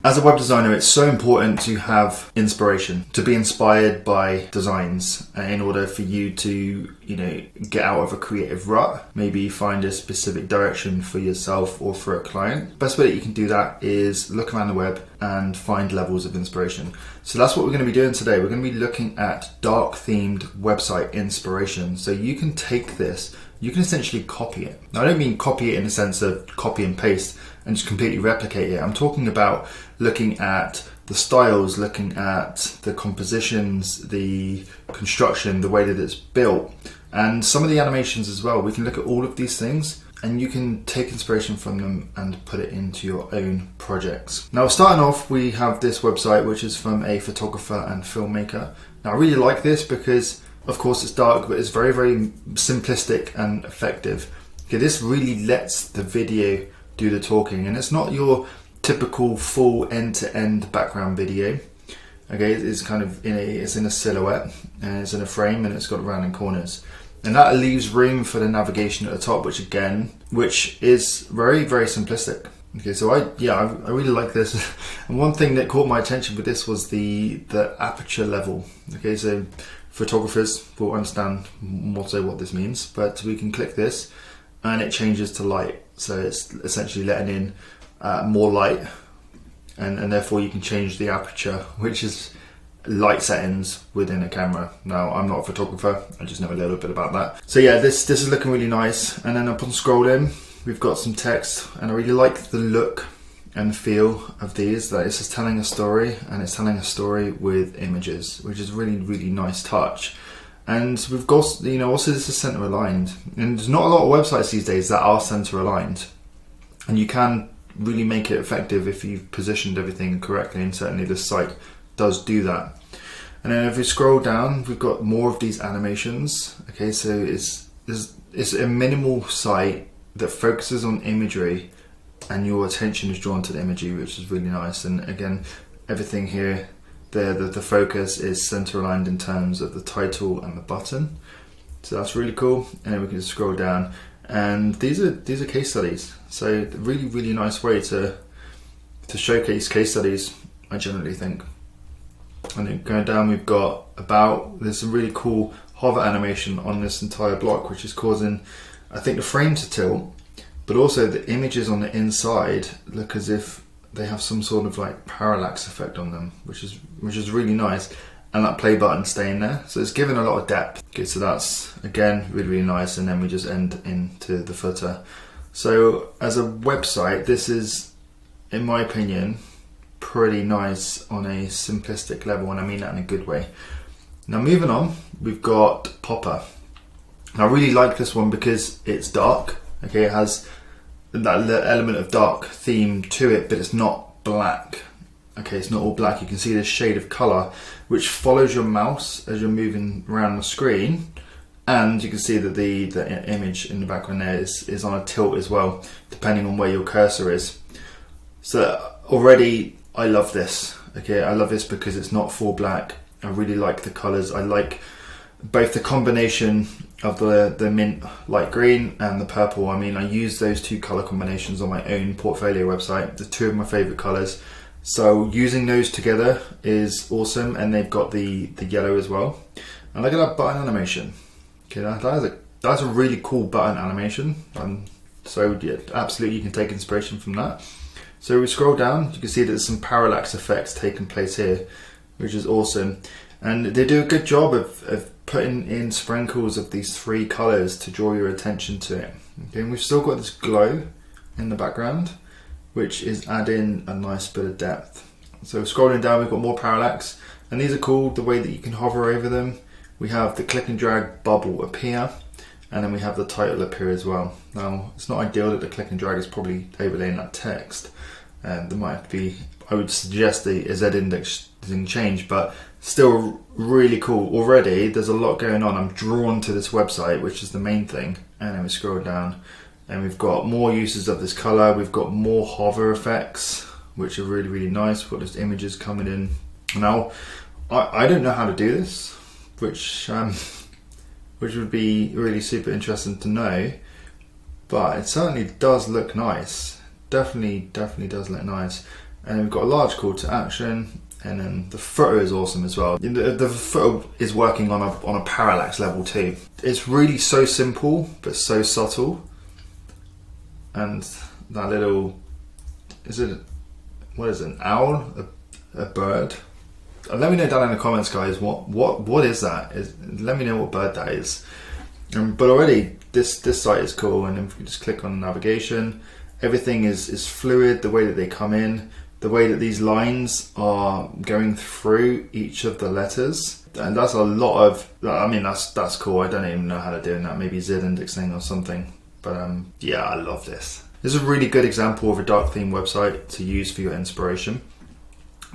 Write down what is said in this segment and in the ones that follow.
As a web designer, it's so important to have inspiration, to be inspired by designs in order for you to, get out of a creative rut, maybe find a specific direction for yourself or for a client. Best way that you can do that is look around the web and find levels of inspiration. So that's what we're going to be doing today. We're going to be looking at dark themed website inspiration. So you can take this, you can essentially copy it. Now, I don't mean copy it in the sense of copy and paste and just completely replicate it. I'm talking about looking at the styles, looking at the compositions, the construction, the way that it's built, and some of the animations as well. We can look at all of these things and you can take inspiration from them and put it into your own projects. Now, starting off, we have this website, which is from a photographer and filmmaker. Now, I really like this because, of course, it's dark, but it's very, very simplistic and effective. Okay, this really lets the video do the talking, and it's not your typical full end-to-end background video. Okay, it's kind of it's in a silhouette and it's in a frame and it's got rounding corners, and that leaves room for the navigation at the top, which is very, very simplistic. Okay, so I really like this. And one thing that caught my attention with this was the aperture level. Okay, so photographers will understand more so what this means, but we can click this and it changes to light. So it's essentially letting in more light, and therefore you can change the aperture, which is light settings within a camera. Now, I'm not a photographer, I just know a little bit about that. So yeah, this is looking really nice. And then upon scrolling, we've got some text, and I really like the look and feel of these. That it's just telling a story, and it's telling a story with images, which is really, really nice touch. And we've got, also this is center aligned, and there's not a lot of websites these days that are center aligned, and you can really make it effective if you've positioned everything correctly, and certainly this site does do that. And then if we scroll down, we've got more of these animations. Okay, so it's a minimal site that focuses on imagery, and your attention is drawn to the imagery, which is really nice. And again, everything here, the focus is center aligned in terms of the title and the button, so that's really cool. And then we can just scroll down, and these are case studies. So really, really nice way to showcase case studies, I generally think. And then going down, we've got there's some really cool hover animation on this entire block, which is causing, I think, the frame to tilt, but also the images on the inside look as if they have some sort of like parallax effect on them, which is really nice. And that play button staying there, so it's given a lot of depth. Okay, so that's again really, really nice. And then we just end into the footer. So as a website, this is, in my opinion, pretty nice on a simplistic level, and I mean that in a good way. Now, moving on, we've got Popper. Now, I really like this one because it's dark. Okay, it has that element of dark theme to it, but it's not black. Okay, it's not all black. You can see this shade of color which follows your mouse as you're moving around the screen, and you can see that the image in the background there is on a tilt as well, depending on where your cursor is. So already I love this. Okay, I love this because it's not full black. I really like the colors. I like both the combination of the mint light green and the purple. I mean, I use those two color combinations on my own portfolio website. They're two of my favorite colors. So using those together is awesome, and they've got the yellow as well. And look at that button animation. Okay, that's a really cool button animation. So yeah, absolutely you can take inspiration from that. So we scroll down, you can see that there's some parallax effects taking place here, which is awesome. And they do a good job of putting in sprinkles of these three colors to draw your attention to it. Okay, and we've still got this glow in the background, which is adding a nice bit of depth. So scrolling down, we've got more parallax, and these are cool, the way that you can hover over them. We have the click and drag bubble appear, and then we have the title appear as well. Now, it's not ideal that the click and drag is probably overlaying that text, and there might have to be, I would suggest a Z indexing change, but still really cool. Already there's a lot going on. I'm drawn to this website, which is the main thing. And then we scroll down and we've got more uses of this color. We've got more hover effects, which are really, really nice. We've got those images coming in. Now, I don't know how to do this, which would be really super interesting to know, but it certainly does look nice. Definitely does look nice. and then we've got a large call to action, and then the footer is awesome as well. The footer is working on a parallax level too. It's really so simple but so subtle, and that little, what is it, an owl, a bird? Let me know down in the comments, guys, what is that? Let me know what bird that is. But already this site is cool, and if we just click on navigation, everything is fluid, the way that they come in, the way that these lines are going through each of the letters. And that's a lot of, I mean, that's cool. I don't even know how to do that. Maybe Z indexing or something. But yeah, I love this. This is a really good example of a dark theme website to use for your inspiration.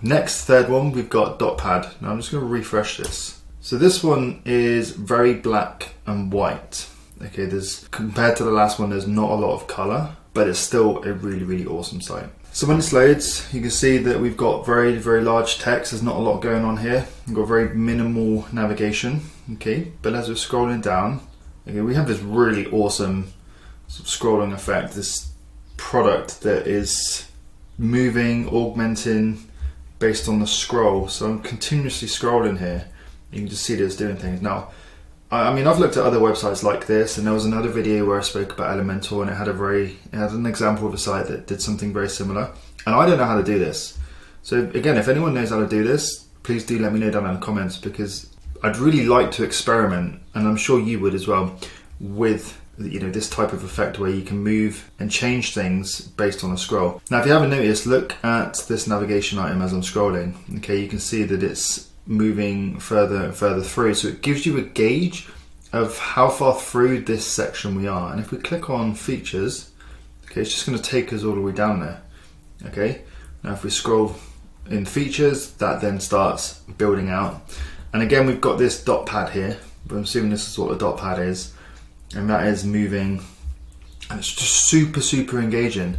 Next, third one, we've got DotPad. Now I'm just going to refresh this. So this one is very black and white. Okay, compared to the last one, there's not a lot of color, but it's still a really, really awesome site. So when this loads, you can see that we've got very, very large text. There's not a lot going on here. We've got very minimal navigation. Okay, but as we're scrolling down, okay, we have this really awesome sort of scrolling effect. This product that is moving, augmenting based on the scroll. So I'm continuously scrolling here. You can just see that it's doing things. Now, I mean, I've looked at other websites like this, and there was another video where I spoke about Elementor, and it had an example of a site that did something very similar. And I don't know how to do this. So again, if anyone knows how to do this, please do let me know down in the comments, because I'd really like to experiment, and I'm sure you would as well, with this type of effect where you can move and change things based on a scroll. Now, if you haven't noticed, look at this navigation item as I'm scrolling. Okay, you can see that it's moving further and further through, so it gives you a gauge of how far through this section we are. And if we click on features, okay, it's just going to take us all the way down there. Okay, now if we scroll in features, that then starts building out. And again, we've got this DotPad here, but I'm assuming this is what the DotPad is, and that is moving, and it's just super, super engaging.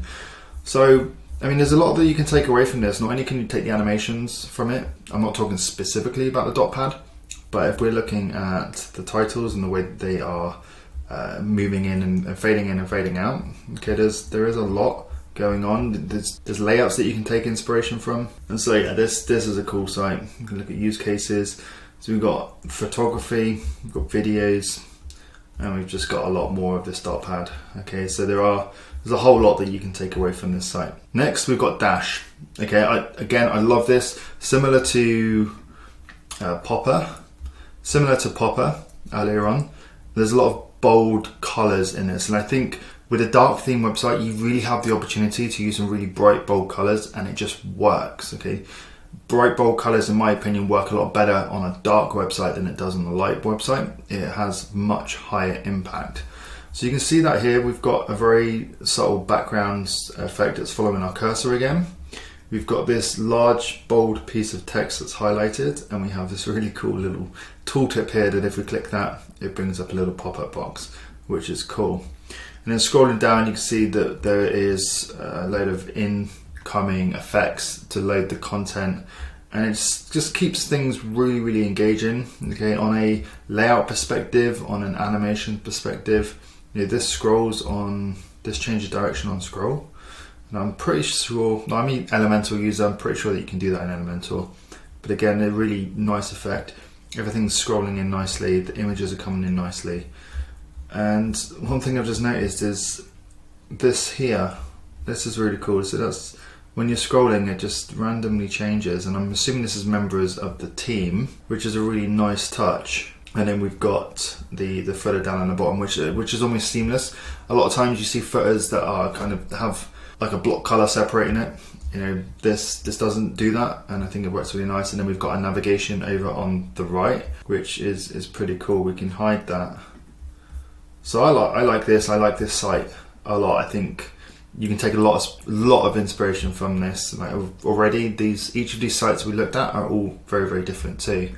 So I mean, there's a lot that you can take away from this. Not only can you take the animations from it, I'm not talking specifically about the DotPad, but if we're looking at the titles and the way that they are moving in and fading out, okay, there is a lot going on. There's layouts that you can take inspiration from. And so yeah, this is a cool site. You can look at use cases. So we've got photography, we've got videos, and we've just got a lot more of this DotPad. Okay, so there's a whole lot that you can take away from this site. Next, we've got Dash. Okay, I love this. Similar to Popper earlier on. There's a lot of bold colors in this, and I think with a dark theme website, you really have the opportunity to use some really bright, bold colors, and it just works. Okay, bright, bold colors, in my opinion, work a lot better on a dark website than it does on a light website. It has much higher impact. So you can see that here we've got a very subtle background effect that's following our cursor again. We've got this large bold piece of text that's highlighted, and we have this really cool little tooltip here that if we click that, it brings up a little pop-up box, which is cool. And then scrolling down, you can see that there is a load of incoming effects to load the content, and it just keeps things really, really engaging. Okay, on a layout perspective, on an animation perspective, this changes direction on scroll. And I'm pretty sure, I'm an Elementor user, I'm pretty sure that you can do that in Elementor. But again, a really nice effect. Everything's scrolling in nicely, the images are coming in nicely. And one thing I've just noticed is this here. This is really cool. So that's when you're scrolling, it just randomly changes. And I'm assuming this is members of the team, which is a really nice touch. And then we've got the footer down on the bottom, which is almost seamless. A lot of times you see footers that are kind of have like a block color separating it. This doesn't do that, and I think it works really nice. And then we've got a navigation over on the right, which is pretty cool. We can hide that. So I like this. I like this site a lot. I think you can take a lot of inspiration from this. Like already, each of these sites we looked at are all very, very different too.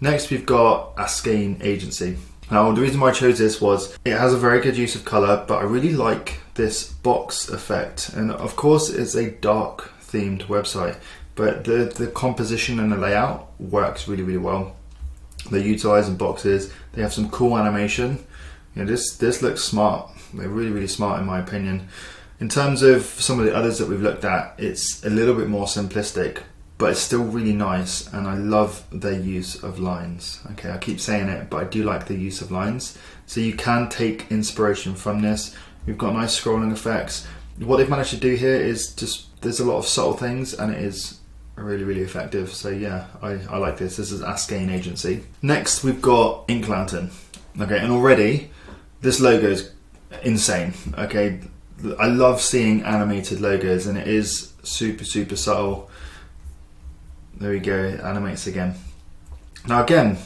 Next, we've got Ascane Agency. Now, the reason why I chose this was it has a very good use of color, but I really like this box effect. And of course, it's a dark themed website, but the composition and the layout works really, really well. They're utilizing boxes. They have some cool animation. This looks smart. They're really, really smart in my opinion. In terms of some of the others that we've looked at, it's a little bit more simplistic, but it's still really nice, and I love their use of lines. Okay, I keep saying it, but I do like the use of lines. So you can take inspiration from this. We've got nice scrolling effects. What they've managed to do here is just, there's a lot of subtle things, and it is really, really effective. So yeah, I like this. This is Ascane Agency. Next, we've got Ink Lantern. Okay, and already this logo is insane. Okay, I love seeing animated logos, and it is super, super subtle. There we go, it animates again. Now again,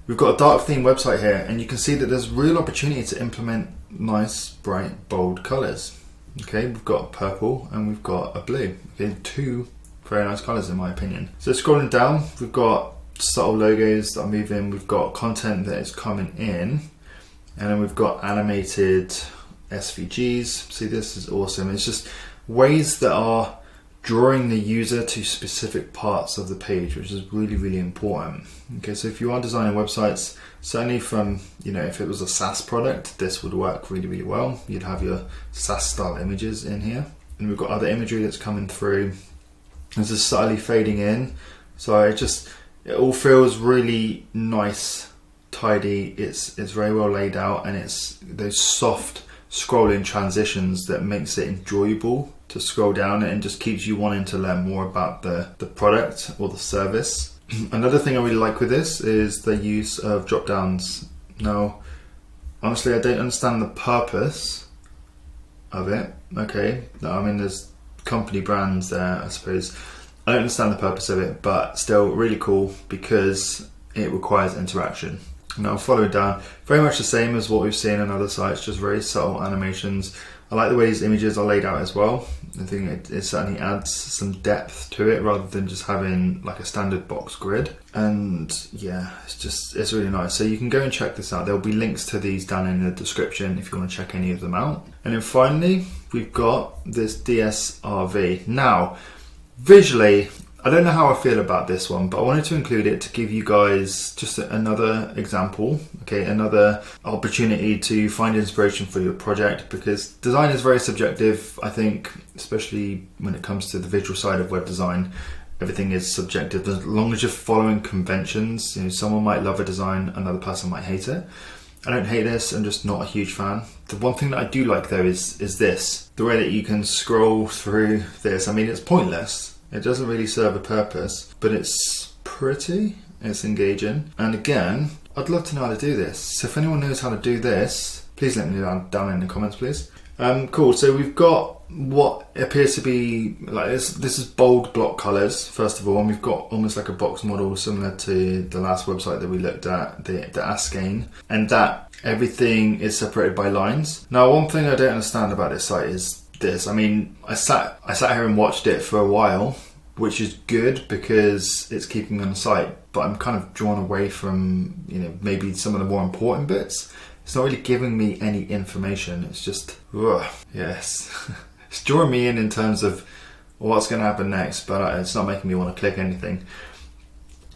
we've got a dark theme website here, and you can see that there's real opportunity to implement nice, bright, bold colours. Okay, we've got purple and we've got a blue. Okay, two very nice colours in my opinion. So scrolling down, we've got subtle logos that are moving, we've got content that is coming in, and then we've got animated SVGs. See, this is awesome. It's just ways that are drawing the user to specific parts of the page, which is really, really important. Okay, so if you are designing websites, certainly from, you know, if it was a SaaS product, this would work really, really well. You'd have your SaaS style images in here, and we've got other imagery that's coming through. This is subtly fading in, so it all feels really nice, tidy. It's very well laid out, and it's those soft scrolling transitions that makes it enjoyable to scroll down, and just keeps you wanting to learn more about the product or the service. Another thing I really like with this is the use of drop downs. Now, honestly, I don't understand the purpose of it. Okay, I mean, there's company brands there, I suppose. I don't understand the purpose of it, but still really cool because it requires interaction. Now, following down, very much the same as what we've seen on other sites, just very subtle animations. I like the way these images are laid out as well. I think it certainly adds some depth to it rather than just having like a standard box grid. And yeah, it's really nice. So you can go and check this out. There'll be links to these down in the description if you want to check any of them out. And then finally, we've got this DSRV. Now, visually, I don't know how I feel about this one, but I wanted to include it to give you guys just another example, okay, another opportunity to find inspiration for your project, because design is very subjective. I think, especially when it comes to the visual side of web design, everything is subjective. As long as you're following conventions, you know, someone might love a design, another person might hate it. I don't hate this, I'm just not a huge fan. The one thing that I do like though is this, the way that you can scroll through this. I mean, it's pointless. It doesn't really serve a purpose, but it's pretty, it's engaging. And again, I'd love to know how to do this. So if anyone knows how to do this, please let me know down in the comments, please. Cool, so we've got what appears to be like this is bold block colors, first of all, and we've got almost like a box model similar to the last website that we looked at, the Ascane, and that everything is separated by lines. Now, one thing I don't understand about this site is this. I mean, I sat here and watched it for a while, which is good because it's keeping me on the site, but I'm kind of drawn away from, you know, maybe some of the more important bits. It's not really giving me any information. It's just, yes. It's drawing me in terms of what's going to happen next, but it's not making me want to click anything.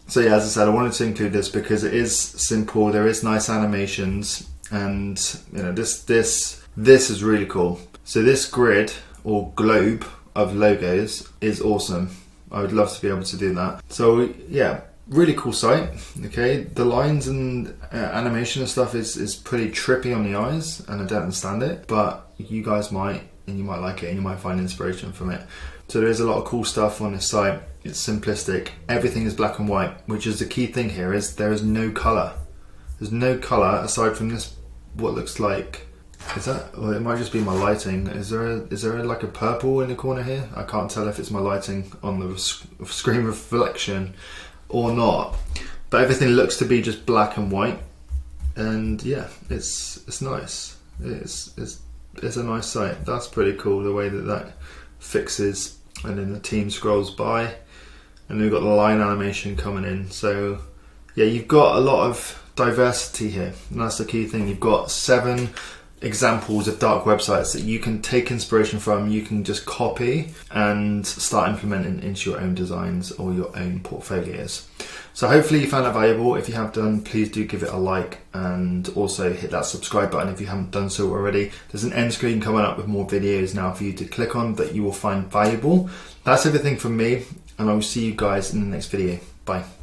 So yeah, as I said, I wanted to include this because it is simple. There is nice animations, and you know, this is really cool. So this grid or globe of logos is awesome. I would love to be able to do that. So yeah, really cool site. Okay, the lines and animation and stuff is pretty trippy on the eyes, and I don't understand it, but you guys might, and you might like it, and you might find inspiration from it. So there is a lot of cool stuff on this site. It's simplistic. Everything is black and white, which is the key thing here. Is there is no color. There's no color aside from this. What looks like. Is that? Well, it might just be my lighting. Is there like a purple in the corner here? I can't tell if it's my lighting on the screen reflection or not. But everything looks to be just black and white, and yeah, it's nice. It's a nice site. That's pretty cool. The way that fixes, and then the team scrolls by, and then we've got the line animation coming in. So yeah, you've got a lot of diversity here, and that's the key thing. You've got 7 examples of dark websites that you can take inspiration from, you can just copy and start implementing into your own designs or your own portfolios. So hopefully you found that valuable. If you have done, please do give it a like, and also hit that subscribe button if you haven't done so already. There's an end screen coming up with more videos now for you to click on that you will find valuable. That's everything from me, and I will see you guys in the next video. Bye.